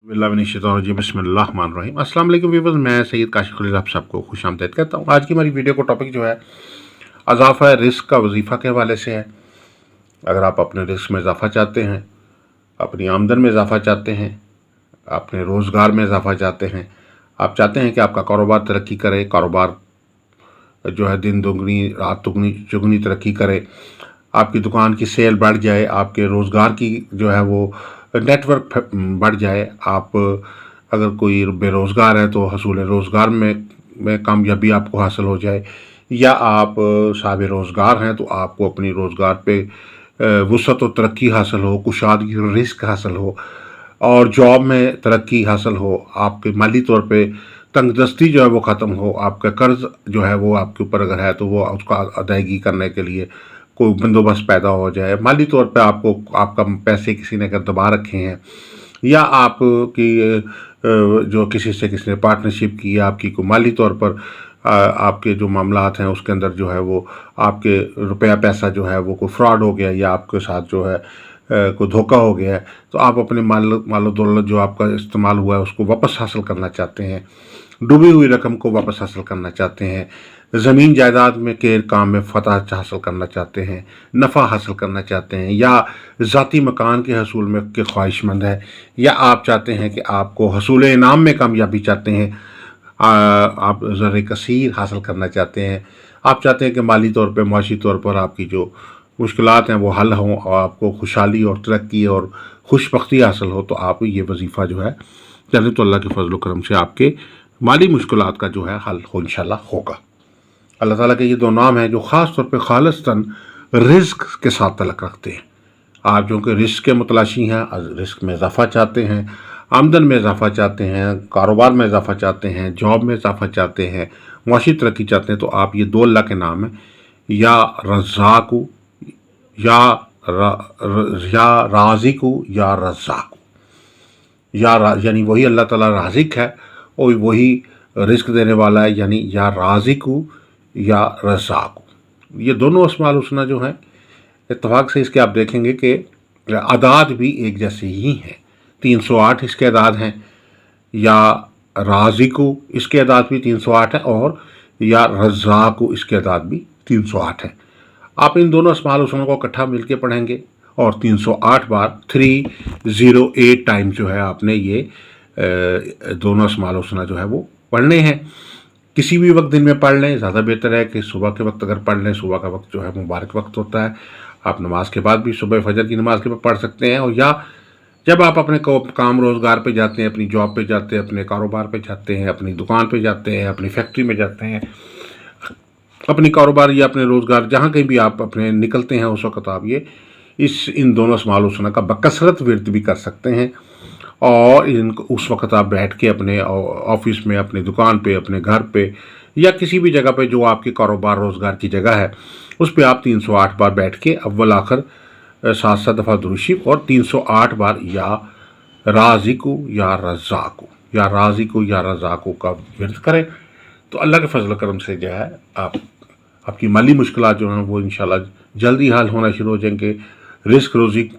बिस्मिल्लाहिर्रहमानिर्रहीम। अस्सलाम वालेकुम व्यूअर्स, मैं सैयद काशिफ खलील आप सबको खुश आमदीद कहता हूँ। आज की हमारी वीडियो को टॉपिक जो है इजाफा रिस्क का वजीफ़ा के हवाले से है। अगर आप अपने रिस्क में इजाफा चाहते हैं, अपनी आमदन में इजाफा चाहते हैं, अपने रोज़गार में इजाफा चाहते हैं, आप चाहते हैं कि आपका कारोबार तरक्की करे, कारोबार जो है दिन दुगनी रात दुगनी चुगनी तरक्की करे, आपकी दुकान की सेल बढ़ जाए, आपके रोज़गार की जो है वो नेटवर्क बढ़ जाए। आप अगर कोई बेरोज़गार है तो हसूल रोज़गार में कामयाबी आपको हासिल हो जाए, या आप साहिब रोज़गार हैं तो आपको अपनी रोज़गार पे वुसअत और तरक्की हासिल हो, कुशादगी और रिस्क हासिल हो, और जॉब में तरक्की हासिल हो, आपके माली तौर पे तंगदस्ती जो है वो ख़त्म हो, आपका कर्ज़ जो है वो आपके ऊपर अगर है तो वो उसका अदायगी करने के लिए कोई बंदोबस्त पैदा हो जाए। माली तौर पे आपको आपका पैसे किसी ने अगर दबा रखे हैं, या आप की जो किसी ने पार्टनरशिप की, या आपकी कोई माली तौर पर आपके जो मामलात हैं उसके अंदर जो है वो आपके रुपया पैसा जो है वो कोई फ्रॉड हो गया, या आपके साथ जो है कोई धोखा हो गया है, तो आप अपने मालो दौलत जो आपका इस्तेमाल हुआ है उसको वापस हासिल करना चाहते हैं, डूबी हुई रकम को वापस हासिल करना चाहते हैं, ज़मीन जायदाद में के काम में फ़तह हासिल करना चाहते हैं, नफ़ा हासिल करना चाहते हैं, या ज़ाती मकान के हसूल में के ख्वाहिशमंद है, या आप चाहते हैं कि आपको हसूल इनाम में कामयाबी चाहते हैं, आप ज़र कसीर हासिल करना चाहते हैं, आप चाहते हैं कि माली तौर पर माशी तौर पर आपकी जो मुश्किलात हैं वो हल हों और आपको खुशहाली और तरक्की और खुशबख्ती हासिल हो, तो आप ये वजीफ़ा जो है चाहें तो अल्लाह के फजल करम से आपके माली मुश्किलात का जो है हल हो इंशाल्लाह होगा। अल्लाह ताला के ये दो नाम हैं जो ख़ास तौर पे खालिस्तन रिस्क के साथ तल्लुक़ रखते हैं। आप जो कि रिस्क के मुतलाशी हैं, रिस्क में इजाफा चाहते हैं, आमदन में इजाफा चाहते हैं, कारोबार में इजाफा चाहते हैं, जॉब में इजाफा चाहते हैं, मुआशी तरक्की चाहते हैं, तो आप ये दो अल्लाह के नाम हैं, या रज़्ज़ाक़ु या राज़िक़ु या रज़्ज़ाक़ु, यानी वही अल्लाह ताला राज़िक है और वही रिस्क देने वाला है, यानी या राज़िक़ु या रज़्ज़ाक़ु। ये दोनों अस्माउल हुस्ना जो हैं इत्तफ़ाक़ से इसके आप देखेंगे कि अदाद भी एक जैसे ही हैं। 308 इसके अदाद हैं, या राज़िक़ु इसके अदाद भी 308 है, और या रज़्ज़ाक़ु इसके अदाद भी 308 है। आप इन दोनों अस्माउल हुस्ना को इकट्ठा मिल के पढ़ेंगे और 308 बार 308 टाइम जो है आपने ये दोनों अस्माउल हुस्ना जो है वो पढ़ने हैं। किसी भी वक्त दिन में पढ़ लें, ज़्यादा बेहतर है कि सुबह के वक्त अगर पढ़ लें। सुबह का वक्त जो है मुबारक वक्त होता है, आप नमाज के बाद भी सुबह फजर की नमाज के बाद पढ़ सकते हैं, और या जब आप अपने काम रोज़गार पे जाते हैं, अपनी जॉब पे जाते हैं, अपने कारोबार पे जाते हैं, अपनी दुकान पे जाते हैं, अपनी फैक्ट्री में जाते हैं, अपनी कारोबार या अपने रोज़गार जहाँ कहीं भी आप अपने निकलते हैं, उस वक्त आप ये इन दोनों अस्माउल हुस्ना का बकसरत विर्द भी कर सकते हैं। और उस वक्त आप बैठ के अपने ऑफिस में, अपनी दुकान पे, अपने घर पे, या किसी भी जगह पे जो आपके कारोबार रोज़गार की जगह है उस पे आप 308 बार बैठ के अव्वल आखिर 7-7 दफ़ा दुरूद शरीफ और 308 बार या राज़िक़ु या रज़्ज़ाक़ु या राज़िक़ु या रज़्ज़ाक़ु का विर्द करें, तो अल्लाह के फजल करम से जो है आपकी माली मुश्किलात जो हैं वो इंशाल्लाह जल्दी हल होना शुरू हो जाएंगे। रिस्क रोज़ी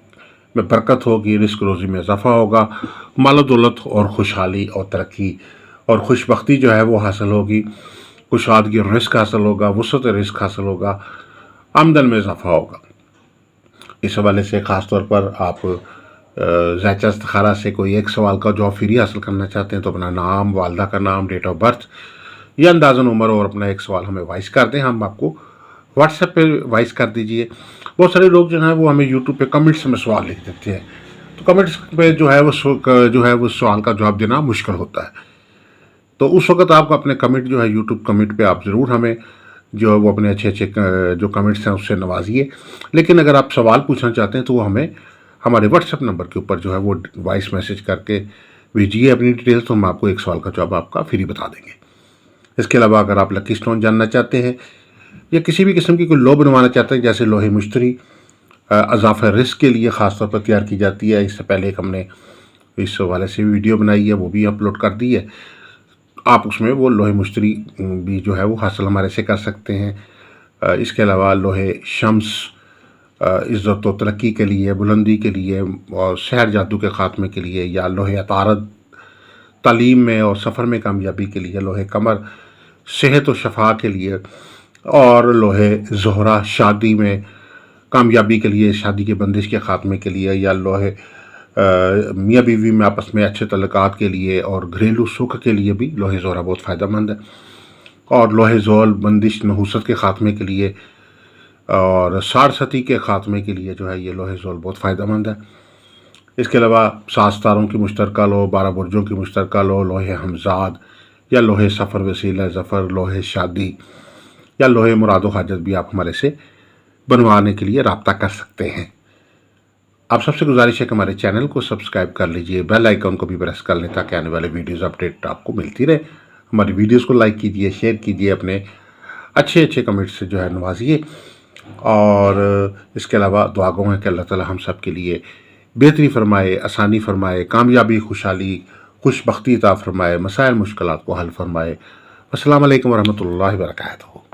में बरकत होगी, रिस्क रोज़ी में इजाफा होगा, मालो दौलत और खुशहाली और तरक्की और खुशबख्ती जो है वो हासिल होगी, कुशादगी और रिस्क हासिल होगा, वुसअत रिस्क हासिल होगा, आमदन में इजाफा होगा। इस हवाले से ख़ास तौर पर आप ज़ायचा इस्तिखारा से कोई एक सवाल का जवाब फ्री हासिल करना चाहते हैं तो अपना नाम, वालदा का नाम, डेट ऑफ बर्थ या अंदाज़न उम्र और अपना एक सवाल हमें वॉइस कर दें, हम आपको व्हाट्सएप पे वॉइस कर दीजिए। बहुत सारे लोग जो हैं वो हमें यूट्यूब पे कमेंट्स में सवाल लिख देते हैं, तो कमेंट्स पे जो है वो सवाल का जवाब देना मुश्किल होता है। तो उस वक्त आपको अपने कमेंट जो है यूट्यूब कमेंट पे आप ज़रूर हमें जो है वो अपने अच्छे अच्छे जो कमेंट्स हैं उससे नवाजिए। लेकिन अगर आप सवाल पूछना चाहते हैं तो वो हमें हमारे व्हाट्सएप नंबर के ऊपर जो है वो वॉइस मैसेज करके भेजिए अपनी डिटेल्स, तो हम आपको एक सवाल का जवाब आपका फ्री बता देंगे। इसके अलावा अगर आप लकी स्टोन जानना चाहते हैं या किसी भी किस्म की कोई लो बनवाना चाहते हैं, जैसे लोहे मुश्तरी इजाफा रिस्क के लिए ख़ास तौर पर तैयार की जाती है, इससे पहले एक हमने इस हवाले से वीडियो बनाई है, वो भी अपलोड कर दी है। आप उसमें वो लोहे मुश्तरी भी जो है वो हासिल हमारे से कर सकते हैं। इसके अलावा लोहे शम्स عزت و ترقی کے لیے، بلندی کے لیے اور سحر جادو کے خاتمے کے لیے، یا لوہے عطارد تعلیم میں اور سفر میں کامیابی کے لیے، لوہے قمر صحت و شفا کے لیے، اور لوہے زہرہ شادی میں کامیابی کے لیے، شادی کے بندش کے خاتمے کے لیے، یا لوہے میاں بیوی میں آپس میں اچھے تعلقات کے لیے اور گھریلو سکھ کے لیے بھی لوہے زہرہ بہت فائدہ مند ہے. اور لوہے زول بندش نحوست کے خاتمے کے لیے اور سارستی کے خاتمے کے لیے جو ہے یہ لوہے زول بہت فائدہ مند ہے. اس کے علاوہ 7 ستاروں کی مشترکہ لو، 12 برجوں کی مشترکہ لو، لوہے ہمزاد یا لوہے سفر وسیلہ ظفر، لوہے شادی یا لوہے مراد و حاجت بھی آپ ہمارے سے بنوانے کے لیے رابطہ کر سکتے ہیں. آپ سب سے گزارش ہے کہ ہمارے چینل کو سبسکرائب کر لیجئے، بیل آئیکن کو بھی پریس کر لیں تاکہ آنے والے ویڈیوز اپڈیٹ آپ کو ملتی رہے. ہماری ویڈیوز کو لائک کیجئے، شیئر کیجئے، اپنے اچھے کمنٹ سے جو ہے نوازیے. اور اس کے علاوہ دعا گو ہے کہ اللہ تعالی ہم سب کے لیے بہتری فرمائے، آسانی فرمائے، کامیابی، خوشحالی، خوش بختی عطا فرمائے، مسائل مشکلات کو حل فرمائے. السلام علیکم ورحمۃ اللہ وبرکاتہ.